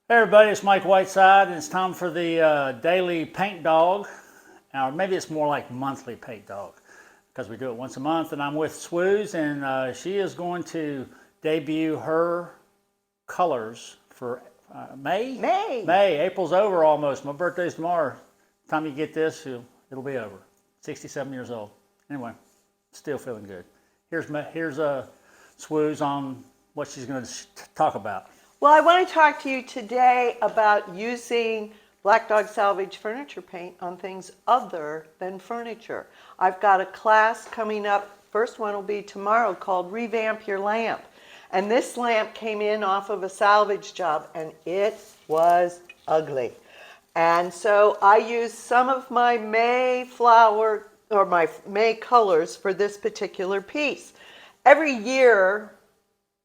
Hey everybody, it's Mike Whiteside, and it's time for the daily paint dog. Or maybe it's more like monthly paint dog, because we do it once a month. And I'm with Swooz, and she is going to debut her colors for May? May. April's over almost. My birthday's tomorrow. Time you get this, it'll be over. 67 years old. Anyway, still feeling good. Here's Swooz on what she's going to talk about. Well, I want to talk to you today about using Black Dog Salvage furniture paint on things other than furniture. I've got a class coming up. First one will be tomorrow, called Revamp Your Lamp. And this lamp came in off of a salvage job, and it was ugly. And so I used some of my May flower or my May colors for this particular piece. Every year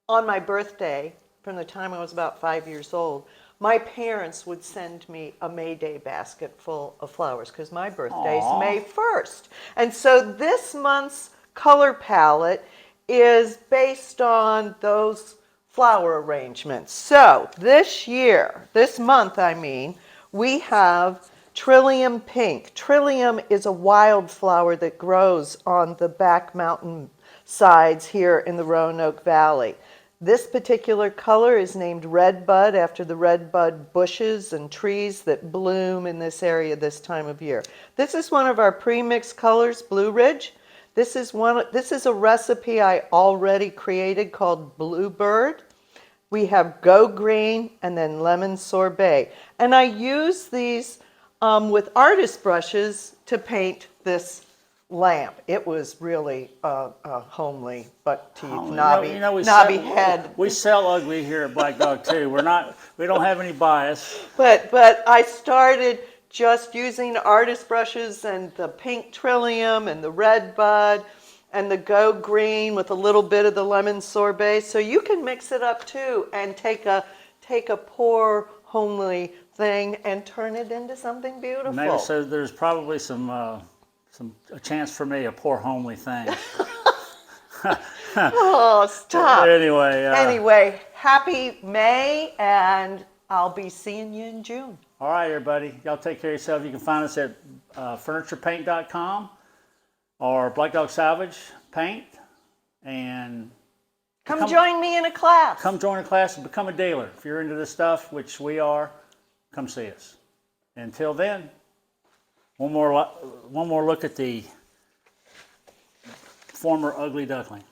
on my birthday, from the time I was about 5 years old, my parents would send me a May Day basket full of flowers because my birthday's May 1st. And so this month's color palette is based on those flower arrangements. So this month, we have Trillium Pink. Trillium is a wildflower that grows on the back mountain sides here in the Roanoke Valley. This particular color is named Redbud after the redbud bushes and trees that bloom in this area this time of year. This is one of our pre-mixed colors, Blue Ridge. This is a recipe I already created called Bluebird. We have Go Green and then Lemon Sorbet. And I use these with artist brushes to paint this lamp. It was really homely, buck teeth, knobby head. We sell ugly here at Black Dog too. We don't have any bias. But I started just using artist brushes and the pink Trillium and the Redbud and the Go Green with a little bit of the Lemon Sorbet. So you can mix it up too and take a poor homely thing and turn it into something beautiful. Maybe so. There's probably a chance for me, a poor homely thing. Oh, stop. Anyway, happy May, and I'll be seeing you in June. All right, everybody. Y'all take care of yourself. You can find us at furniturepaint.com or Black Dog Salvage Paint. And come join me in a class. Come join a class and become a dealer. If you're into this stuff, which we are, come see us. Until then, one more look at the former ugly duckling.